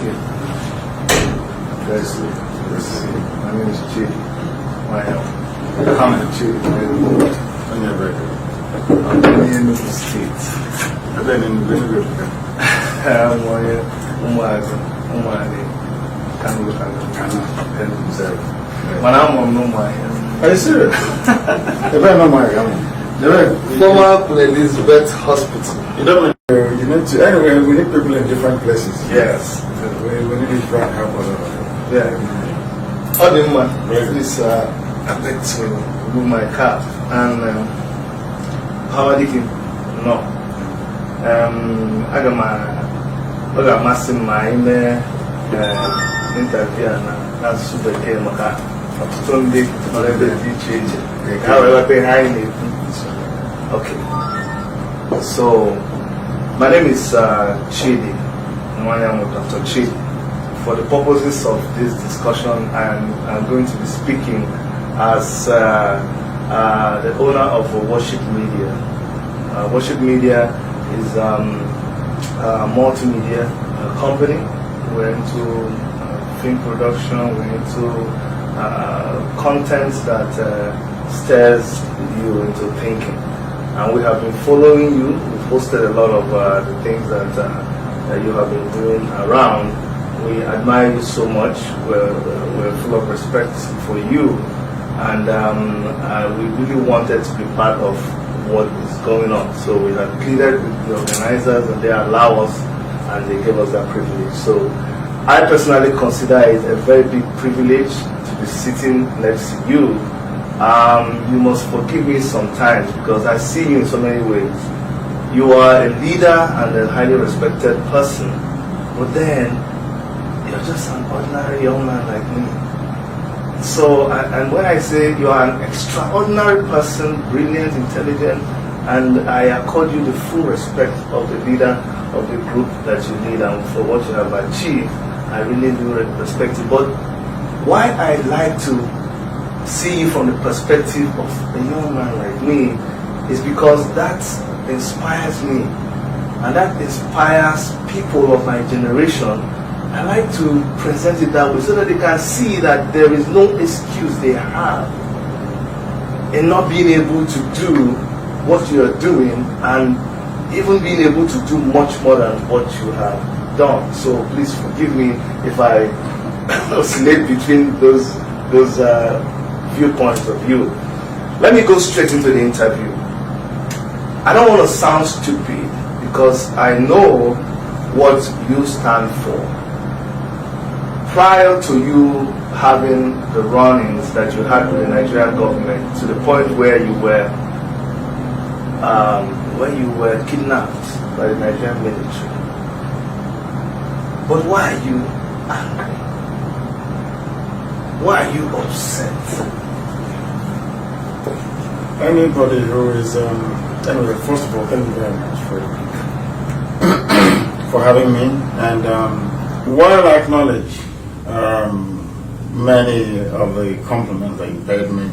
Okay. Let's see. My name is Chidi. I'm Chidi. On your record. I'm in the States. I've been in the river. I'm Are you serious? Former Elizabeth Hospital. You don't you need to, anyway, we need people in different places. Yes. We need different help. Yeah. Odinman, please, I beg to move my car. And, how are you? No. I got my interview and that's super came. Sunday, change. However, behind it. Okay. So, my name is Chidi. I am Dr. Chidi. For the purposes of this discussion, I'm going to be speaking as the owner of Worship Media. Worship Media is a multimedia company. We're into film production, we're into content that stirs you into thinking. And we have been following you. We've posted a lot of the things that you have been doing around. We admire you so much. We're full of respect for you. And we really wanted to be part of what is going on. So we have pleaded with the organizers and they allow us and they gave us that privilege. So I personally consider it a very big privilege to be sitting next to you. You must forgive me sometimes because I see you in so many ways. You are a leader and a highly respected person, but then you're just an ordinary young man like me. So, and when I say you are an extraordinary person, brilliant, intelligent, and I accord you the full respect of the leader of the group that you lead and for what you have achieved, I really do respect you. But why I like to see you from the perspective of a young man like me is because that inspires me and that inspires people of my generation. I like to present it that way so that they can see that there is no excuse they have in not being able to do what you are doing and even being able to do much more than what you have done. So please forgive me if I oscillate between those viewpoints of view. Let me go straight into the interview. I don't want to sound stupid because I know what you stand for. Prior to you having the run-ins that you had with the Nigerian government to the point where you were kidnapped by the Nigerian military. But why are you angry? Why are you upset? Anybody who is, anyway, first of all, thank you very much for having me. And while I acknowledge many of the compliments that you paid me,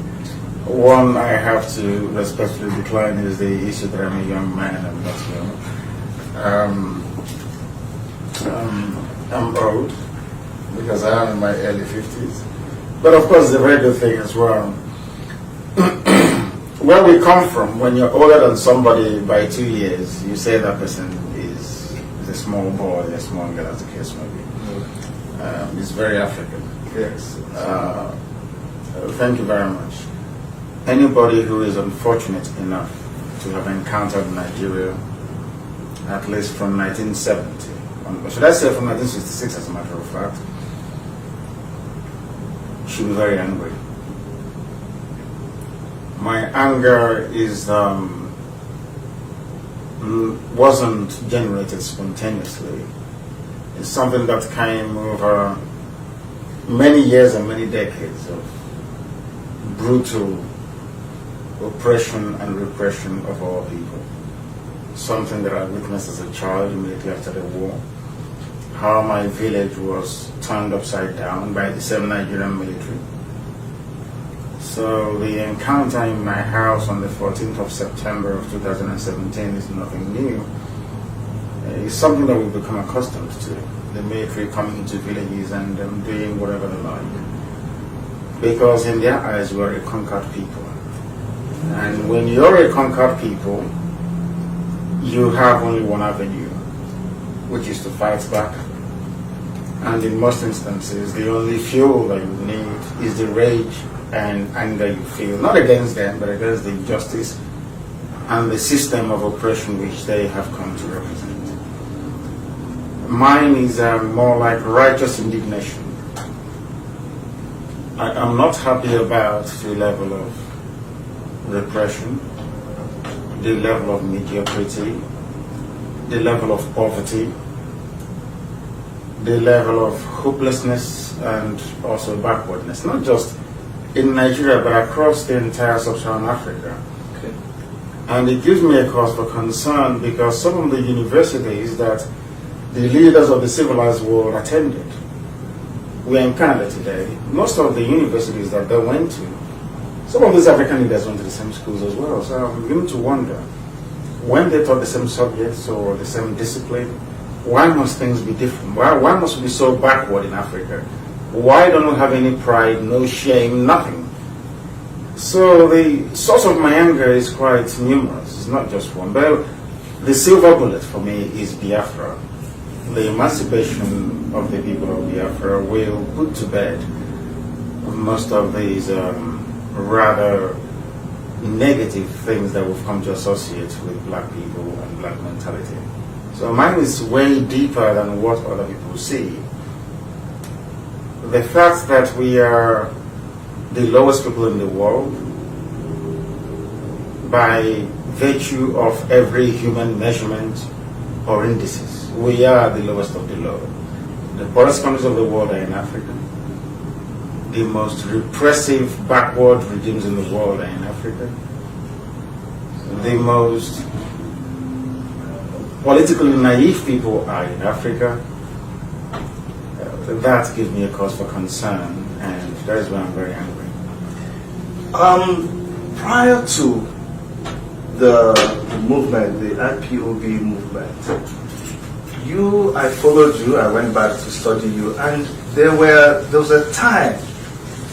one I have to respectfully decline is the issue that I'm a young man and not young. I'm old because I am in my early 50s. But of course, the very good thing as well. Where we come from, when you're older than somebody by 2 years, you say that person is a small boy, a small girl, as the case may be. It's very African. Yes. Thank you very much. Anybody who is unfortunate enough to have encountered Nigeria, at least from 1970, should I say from 1966 as a matter of fact, should be very angry. My anger is wasn't generated spontaneously. It's something that came over many years and many decades of brutal oppression and repression of our people. Something that I witnessed as a child immediately after the war. How my village was turned upside down by the same Nigerian military. So the encounter in my house on the 14th of September of 2017 is nothing new. It's something that we've become accustomed to. The military coming into villages and doing whatever they like. Because in their eyes, we're a conquered people. And when you're a conquered people, you have only one avenue, which is to fight back. And in most instances, the only fuel that you need is the rage and anger you feel, not against them, but against the injustice and the system of oppression which they have come to represent. Mine is more like righteous indignation. I'm not happy about the level of repression, the level of mediocrity, the level of poverty, the level of hopelessness and also backwardness, not just in Nigeria but across the entire sub-Saharan Africa. Okay. And it gives me a cause for concern because some of the universities that the leaders of the civilized world attended, we're in Canada today, most of the universities that they went to, some of these African leaders went to the same schools as well. So I'm beginning to wonder, when they taught the same subjects or the same discipline, why must things be different? Why must we be so backward in Africa? Why don't we have any pride, no shame, nothing? So the source of my anger is quite numerous. It's not just one. But the silver bullet for me is Biafra. The emancipation of the people of Biafra will put to bed most of these rather negative things that we've come to associate with black people and black mentality. So mine is way deeper than what other people see. The fact that we are the lowest people in the world by virtue of every human measurement or indices. We are the lowest of the low. The poorest countries of the world are in Africa. The most repressive, backward regimes in the world are in Africa. The most politically naive people are in Africa. That gives me a cause for concern, and that is why I'm very angry. Prior to the movement, the IPOB movement, I followed you, I went back to study you, and there was a time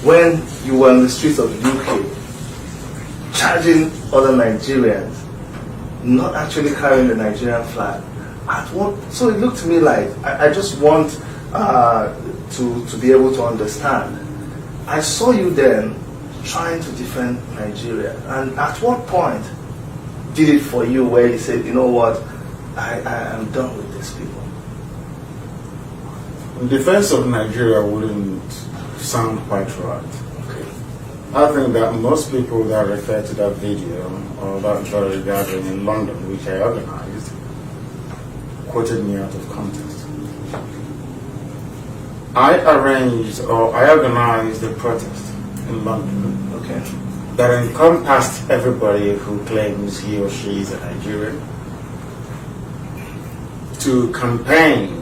when you were on the streets of UK charging other Nigerians, not actually carrying the Nigerian flag. So it looked to me like, I just want to be able to understand. I saw you then trying to defend Nigeria, and at what point did it for you where you said, you know what, I am done with these people? In defense of Nigeria wouldn't sound quite right. Okay. I think that most people that refer to that video or that very gathering in London, which I organized, quoted me out of context. I organized a protest in London, okay, that encompassed everybody who claims he or she is a Nigerian, to campaign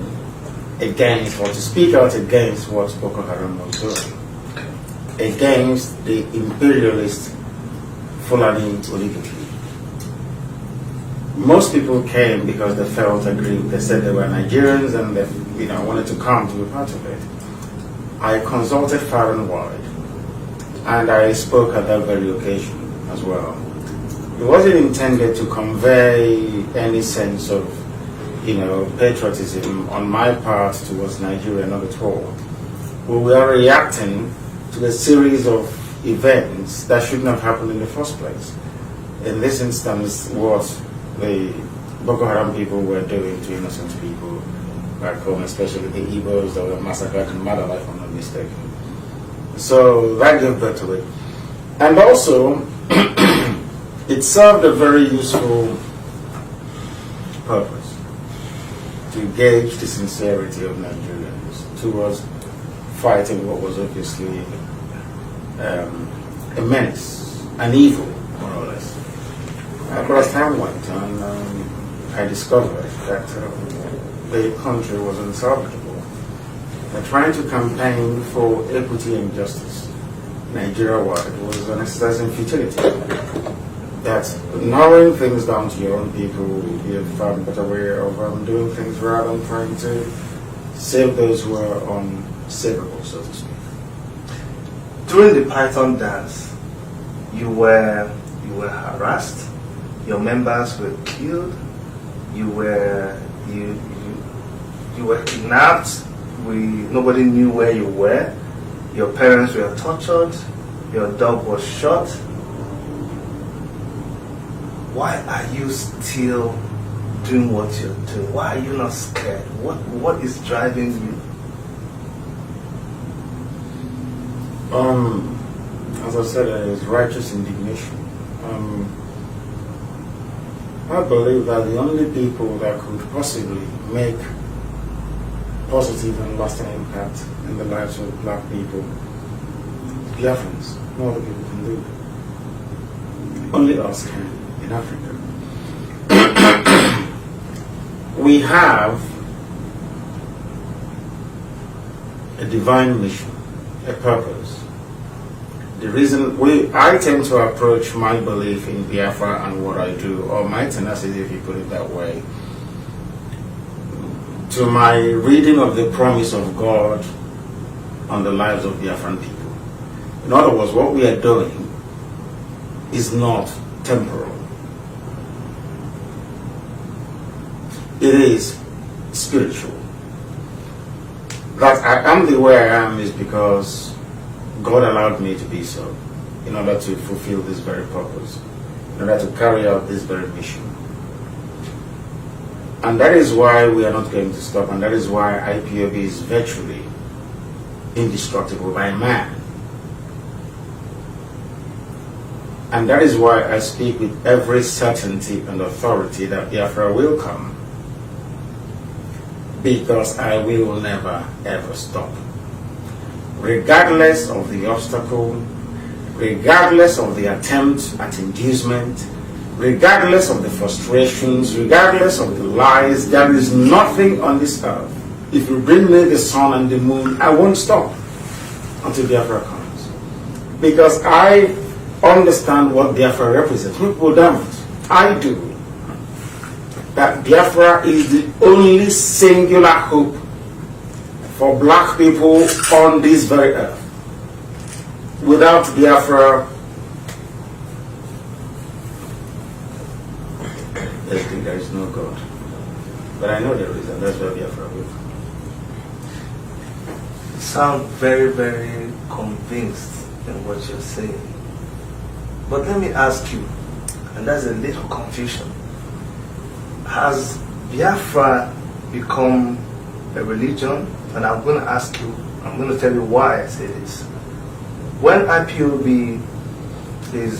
against or to speak out against what Boko Haram was doing, against the imperialist Fulani oligarchy. Most people came because they felt aggrieved. They said they were Nigerians and they wanted to come to be part of it. I consulted far and wide, and I spoke at that very occasion as well. It wasn't intended to convey any sense of patriotism on my part towards Nigeria, not at all. We were reacting to a series of events that shouldn't have happened in the first place. In this instance, what the Boko Haram people were doing to innocent people back home, especially the Igbos that were massacred in Madala, if I'm not mistaken. So that gave birth to it. And also, it served a very useful purpose, to gauge the sincerity of Nigerians towards fighting what was obviously a menace, an evil, more or less. But as time went on, I discovered that the country was unsalvageable. Trying to campaign for equity and justice Nigeria-wide was an exercise in futility. that narrowing things down to your own people, you have found a better way of doing things rather than trying to save those who are unsavable, so to speak. During the Python dance, you were harassed, your members were killed, you were kidnapped, nobody knew where you were, your parents were tortured, your dog was shot. Why are you still doing what you're doing? Why are you not scared? What is driving you? As I said, it is righteous indignation. I believe that the only people that could possibly make positive and lasting impact in the lives of black people, Biafrans, no other people can do it. Only us can in Africa. We have a divine mission, a purpose. The reason I tend to approach my belief in Biafra and what I do, or my tenacity, if you put it that way, to my reading of the promise of God on the lives of Biafran people. In other words, what we are doing is not temporal. It is spiritual. That I am the way I am is because God allowed me to be so, in order to fulfill this very purpose, in order to carry out this very mission. And that is why we are not going to stop, and that is why IPOB is virtually indestructible by man. And that is why I speak with every certainty and authority that Biafra will come, because I will never ever stop. Regardless of the obstacle, regardless of the attempt at inducement, regardless of the frustrations, regardless of the lies, there is nothing on this earth. If you bring me the sun and the moon, I won't stop until Biafra comes. Because I understand what Biafra represents. People don't. I do. That Biafra is the only singular hope for black people on this very earth. Without Biafra, there is no God. But I know there is, and that's why Biafra will. You sound very, very convinced in what you're saying. But let me ask you, and that's a little confusion. Has Biafra become a religion? And I'm going to ask you, I'm going to tell you why I say this. When IPOB is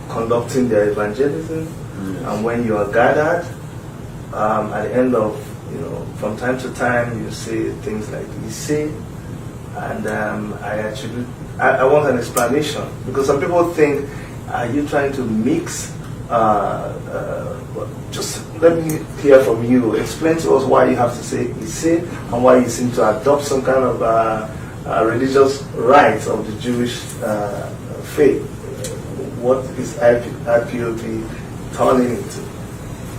conducting their evangelism, and when you are gathered, at the end of, from time to time, you say things like "Ise," and I want an explanation, because some people think, are you trying to mix? Just let me hear from you. Explain to us why you have to say "Ise" and why you seem to adopt some kind of religious rites of the Jewish faith. What is IPOB turning into?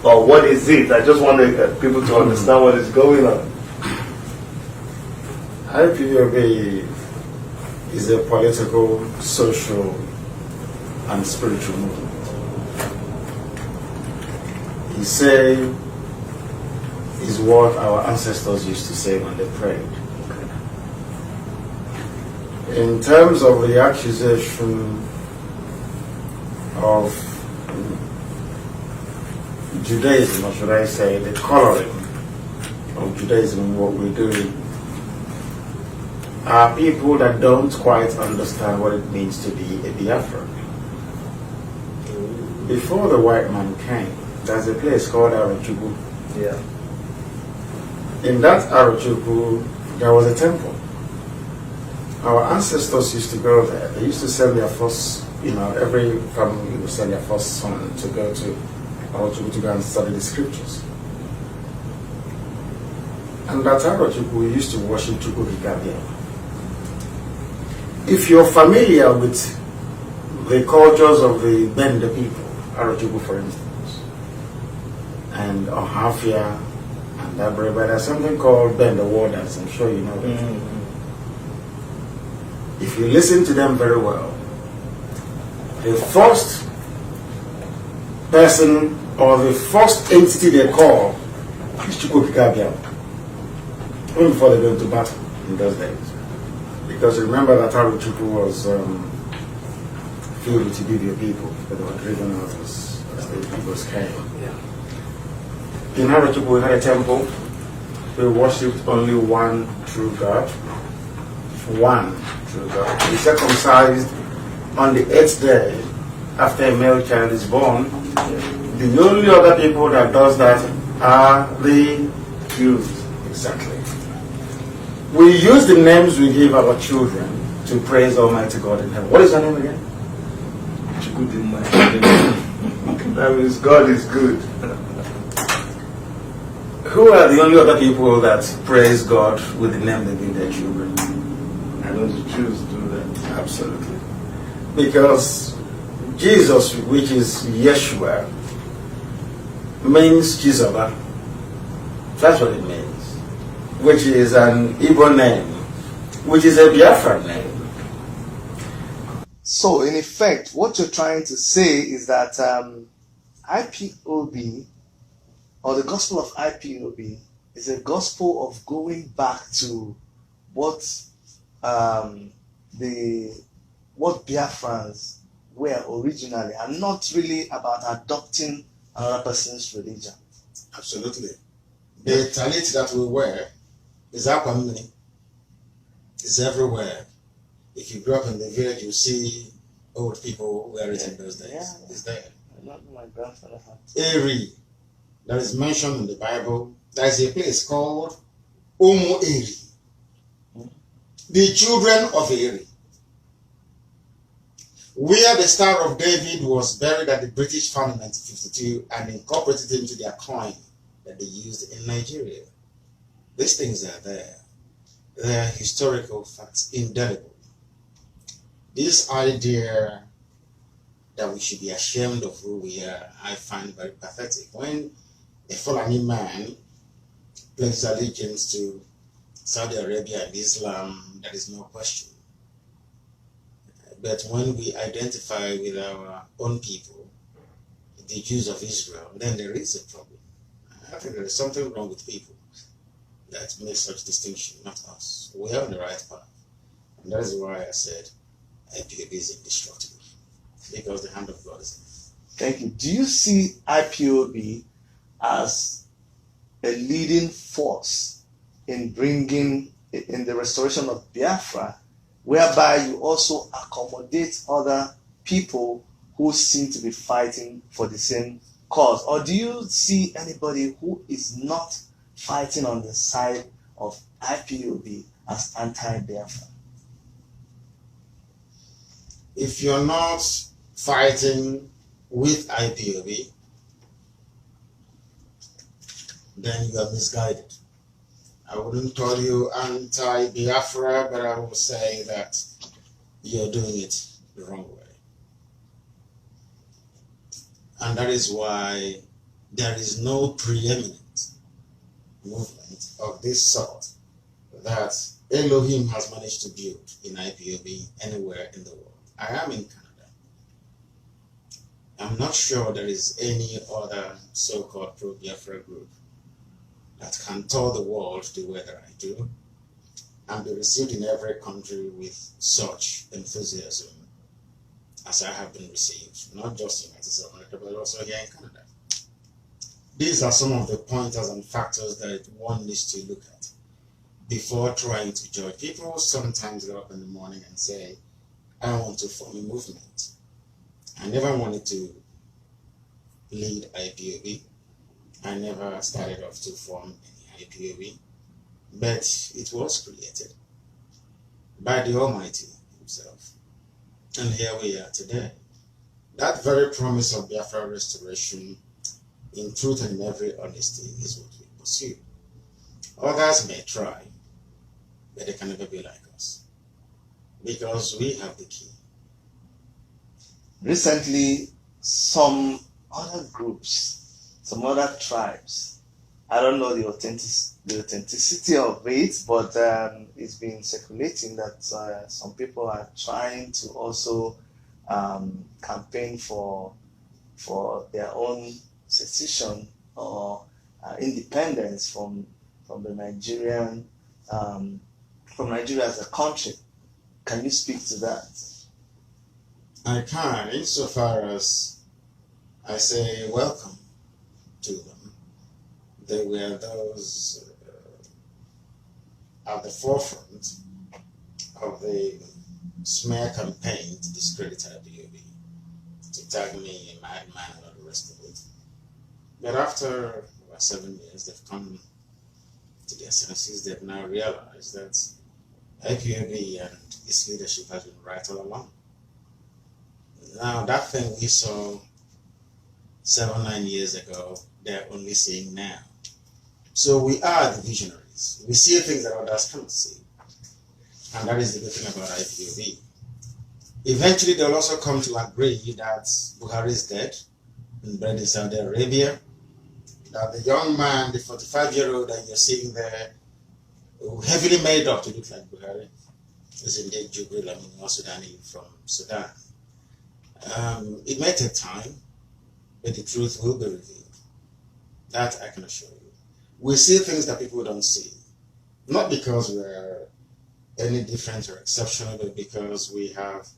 Or what is it? I just want people to understand what is going on. IPOB is a political, social, and spiritual movement. Ise is what our ancestors used to say when they prayed. In terms of the accusation of Judaism, or should I say the coloring of Judaism, what we do, are people that don't quite understand what it means to be a Biafran. Before the white man came, there's a place called Arachuku. Yeah. In that Arachuku, there was a temple. Our ancestors used to go there. They used to send their first, every family would send their first son to go to Arachuku to go and study the scriptures. And at Arachuku, we used to worship Chukwu Hikabia. If you're familiar with the cultures of the Benda people, Arajugu for instance, and Ohafia and Dabre, but there's something called Benda Waters, I'm sure you know that. Mm-hmm. If you listen to them very well, the first person or the first entity they call is Chukwukikabiam, even before they go into battle in those days. Because remember that Aruchukwu was filled with Ibibio people, but they were driven out as the peoples came. Yeah. In Aruchukwu we had a temple. We worshipped only one true God. One true God. We circumcised on the 8th day after a male child is born. The only other people that does that are the Jews. Exactly. We use the names we give our children to praise Almighty God in heaven. What is your name again? That means God is good. Who are the only other people that praise God with the name they give their children? I know the Jews do that. Absolutely. Because Jesus, which is Yeshua, means Chizoba. That's what it means. Which is an Igbo name, which is a Biafran name. So, in effect, what you're trying to say is that IPOB, or the gospel of IPOB, is a gospel of going back to what Biafrans were originally, and not really about adopting another person's religion. Absolutely. The talit that we wear is Akwamini. It's everywhere. If you grew up in the village, you see old people wear it in those days. Yeah. It's there. I know my grandfather had. Eri, that is mentioned in the Bible. There is a place called Omo Eri. The children of Eri. Where the Star of David was buried at the British found in 1952 and incorporated into their coin that they used in Nigeria. These things are there. They are historical facts, indelible. This idea that we should be ashamed of who we are, I find very pathetic. When a Fulani man pledges allegiance to Saudi Arabia and Islam, there is no question. But when we identify with our own people, the Jews of Israel, then there is a problem. I think there is something wrong with people that makes such distinction, not us. We are on the right path. And that is why I said IPOB is indestructible, because the hand of God is in it. Thank you. Do you see IPOB as a leading force in the restoration of Biafra, whereby you also accommodate other people who seem to be fighting for the same cause? Or do you see anybody who is not fighting on the side of IPOB as anti-Biafra? If you're not fighting with IPOB, then you are misguided. I wouldn't call you anti-Biafra, but I will say that you're doing it the wrong way. And that is why there is no preeminent movement of this sort that Elohim has managed to build in IPOB anywhere in the world. I am in Canada. I'm not sure there is any other so-called pro-Biafra group that can tour the world the way that I do and be received in every country with such enthusiasm as I have been received, not just in United States of America, but also here in Canada. These are some of the pointers and factors that one needs to look at before trying to judge. People sometimes get up in the morning and say, I want to form a movement. I never wanted to lead IPOB. I never started off to form any IPOB, but it was created by the Almighty Himself. And here we are today. That very promise of Biafra restoration, in truth and in every honesty, is what we pursue. Others may try, but they can never be like us, because we have the key. recently some other groups, some other tribes, I don't know the authenticity of it, but it's been circulating that some people are trying to also campaign for their own secession or independence from the Nigerian from Nigeria as a country. Can you speak to that? I can, insofar as I say welcome to them. They were those at the forefront of the smear campaign to discredit IPOB, to tag me a madman and all the rest of it. But after about 7 years, they've come to their senses. They've now realized that IPOB and its leadership has been right all along. Now, that thing we saw 7, 9 years ago, they're only seeing now. So we are the visionaries. We see things that others cannot see. And that is the good thing about IPOB. Eventually, they'll also come to agree that Buhari is dead and buried in Saudi Arabia, that the young man, the 45-year-old that you're seeing there, heavily made up to look like Buhari, is indeed Jubril Amini Sudani from Sudan. It may take time, but the truth will be revealed. That I can assure you. We see things that people don't see. Not because we're any different or exceptional, but because we have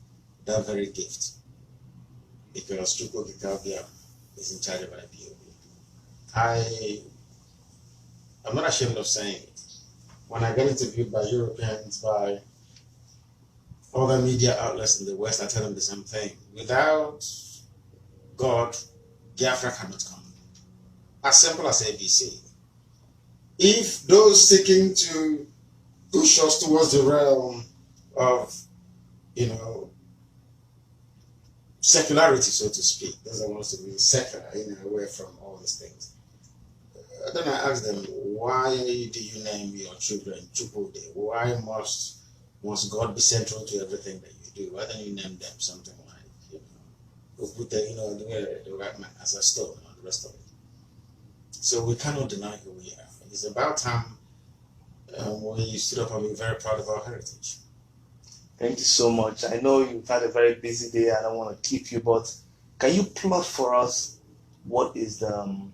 that very gift. Because Chukwu Gikavia is in charge of IPOB. I'm not ashamed of saying it. When I get interviewed by Europeans, by other media outlets in the West, I tell them the same thing. Without God, Biafra cannot come. As simple as ABC. If those seeking to push us towards the realm of, secularity, so to speak, those that want us to be secular, away from all these things, then I ask them, why do you name your children Chukwude? Why must God be central to everything that you do? Why don't you name them something like, Okute, the right man as a stone and the rest of it? So we cannot deny who we are. It's about time we stood up and be very proud of our heritage. Thank you so much. I know you've had a very busy day. I don't want to keep you, but can you plot for us what is the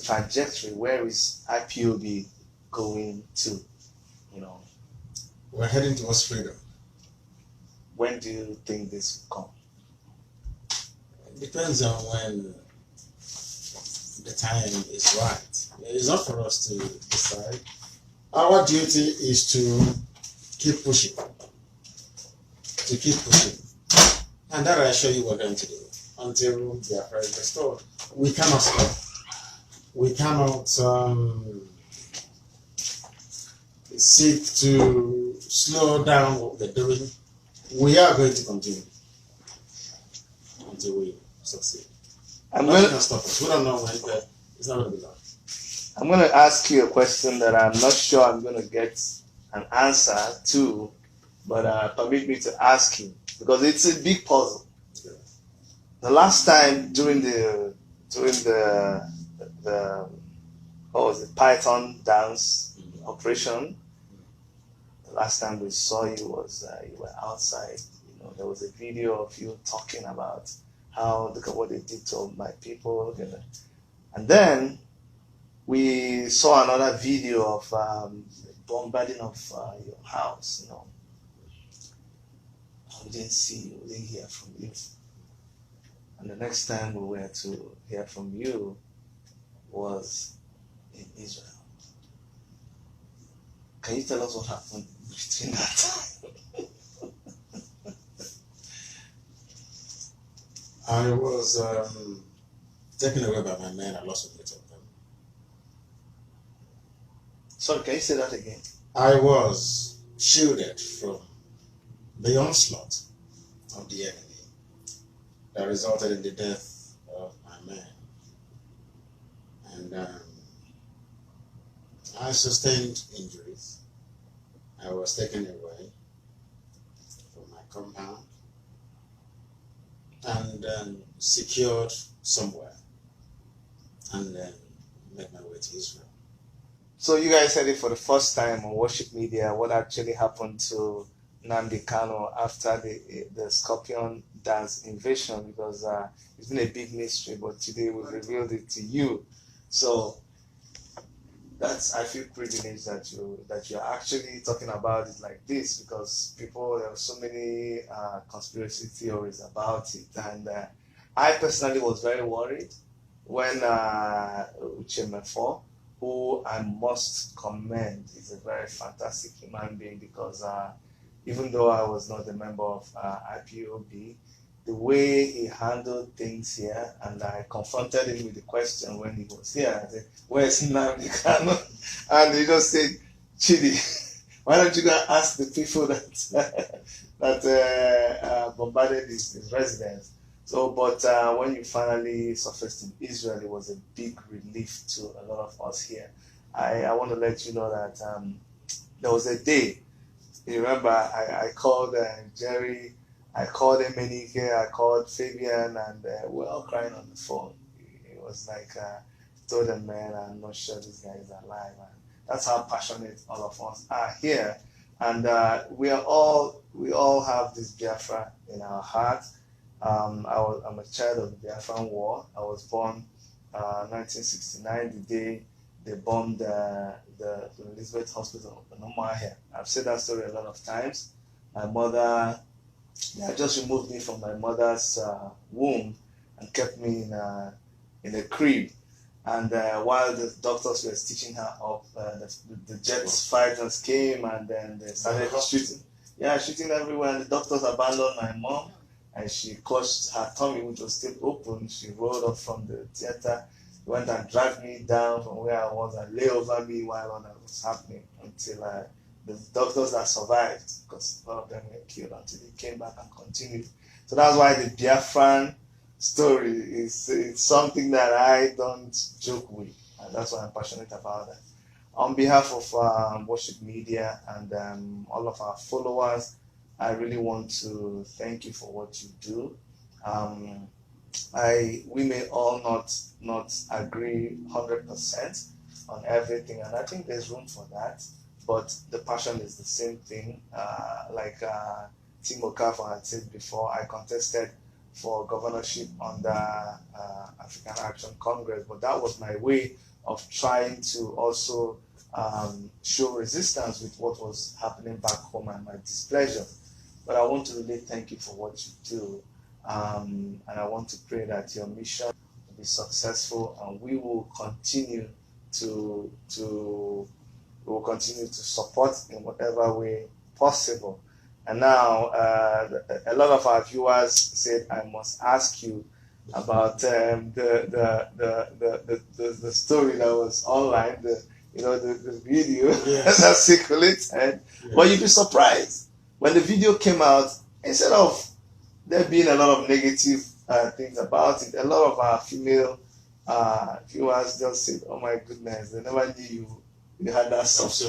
trajectory? Where is IPOB going to? We're heading towards freedom. When do you think this will come? It depends on when the time is right. It's not for us to decide. Our duty is to keep pushing. And that I assure you we're going to do until the affair is restored. We cannot stop. We cannot seek to slow down what we're doing. We are going to continue until we succeed. Nothing can stop us. We don't know when, but it's not going to be long. I'm going to ask you a question that I'm not sure I'm going to get an answer to, but permit me to ask you, because it's a big puzzle. Yeah. The last time during the Python dance operation, the last time we saw you was you were outside. There was a video of you talking about how, look at what they did to my people, and then we saw another video of bombarding of your house. We didn't see you, we didn't hear from you. And the next time we were to hear from you was in Israel. Can you tell us what happened between that time? I was taken away by my men. I lost a bit of them. Sorry, can you say that again? I was shielded from the onslaught of the enemy that resulted in the death of my man. And I sustained injuries. I was taken away from my compound. and secured somewhere, and then made my way to Israel. So you guys heard it for the first time on Worship Media. What actually happened to Nnamdi Kanu after the Scorpion Dance invasion? Because it's been a big mystery, but today we've revealed it to you. So I feel privileged that you're actually talking about it like this, because there are so many conspiracy theories about it, and I personally was very worried when Uchemefo, who I must commend, is a very fantastic human being, because even though I was not a member of IPOB, the way he handled things here, and I confronted him with the question when he was here. I said, "Where's Nnamdi Kanu?" And he just said, "Chidi, why don't you go and ask the people that bombarded his residence?" So, but when you finally surfaced in Israel, it was a big relief to a lot of us here. I want to let you know that there was a day. You remember, I called Jerry. I called Emenike, I called Fabian, and we're all crying on the phone. It was like, told them, man, I'm not sure this guy is alive. And that's how passionate all of us are here. And we all have this Biafra in our heart. I'm a child of the Biafran War. I was born 1969, the day they bombed the Elizabeth Hospital in Umuahia. I've said that story a lot of times. My mother, they had just removed me from my mother's womb and kept me in a crib. And while the doctors were stitching her up, the Jets fighters came, and then they started shooting everywhere. And the doctors abandoned my mom, and she clutched her tummy, which was still open. She rolled up from the theater, went and dragged me down from where I was and lay over me while all that was happening, until the doctors that survived, because a lot of them were killed, until they came back and continued. So that's why the Biafran story is something that I don't joke with, and that's why I'm passionate about that. On behalf of Worship Media and all of our followers, I really want to thank you for what you do. We may all not agree 100% on everything, and I think there's room for that. But the passion is the same thing. Like Tim Okafor had said before, I contested for governorship under African Action Congress, but that was my way of trying to also show resistance with what was happening back home and my displeasure. But I want to really thank you for what you do, and I want to pray that your mission will be successful, and we will continue to support in whatever way possible. And now, a lot of our viewers said I must ask you about the story that was online, the video that circulated. Yes. But you'd be surprised when the video came out. Instead of there being a lot of negative things about it, a lot of our female viewers just said, "Oh my goodness, they never knew you had that soft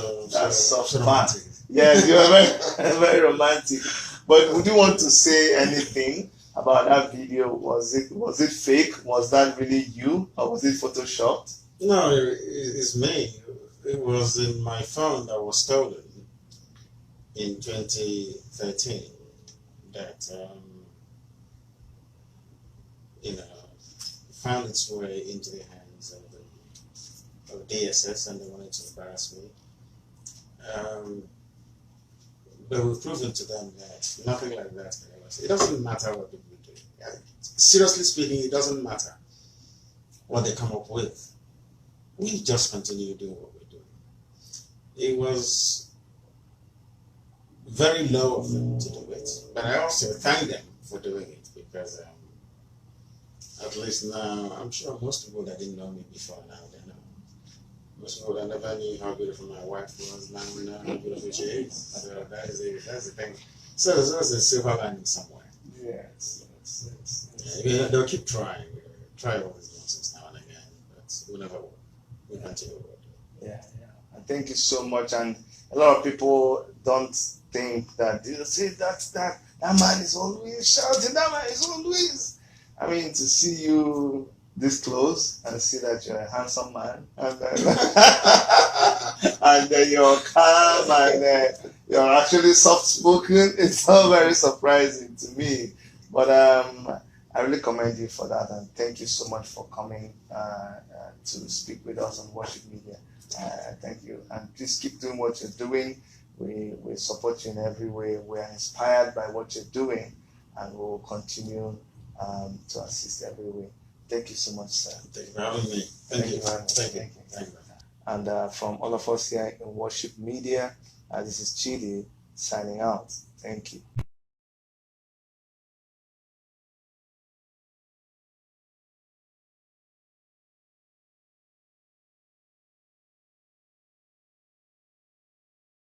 part." Yes, you are very, very romantic. But would you want to say anything about that video? Was it fake? Was that really you, or was it photoshopped? No, it's me. It was in my phone that was stolen in 2013. That found its way into the hands of DSS, and they wanted to embarrass me. But we've proven to them that nothing like that can ever say. It doesn't matter what people do. Seriously speaking, it doesn't matter what they come up with. We just continue doing what we're doing. It was very low of them to do it, but I also thank them for doing it, because at least now, I'm sure most people that didn't know me before now, they know. Most people that never knew how beautiful my wife was, now we know how beautiful she is. So that's the thing. So there's always a silver lining somewhere. Yes. Yeah, they'll keep trying. Try all these nonsense now and again, but we never will. We continue. Yeah. And thank you so much. And a lot of people don't think that, you see, that man is always shouting, that man is always. I mean, to see you this close and see that you're a handsome man, and then, and then you're calm, and you're actually soft spoken, it's all very surprising to me. But I really commend you for that, and thank you so much for coming to speak with us on Worship Media. Thank you, and please keep doing what you're doing. We support you in every way. We're inspired by what you're doing, and we'll continue to assist every way. Thank you so much, sir. Thank you for having me. Thank you very much. Thank you. Thank you. And from all of us here in Worship Media, this is Chidi signing out. Thank you.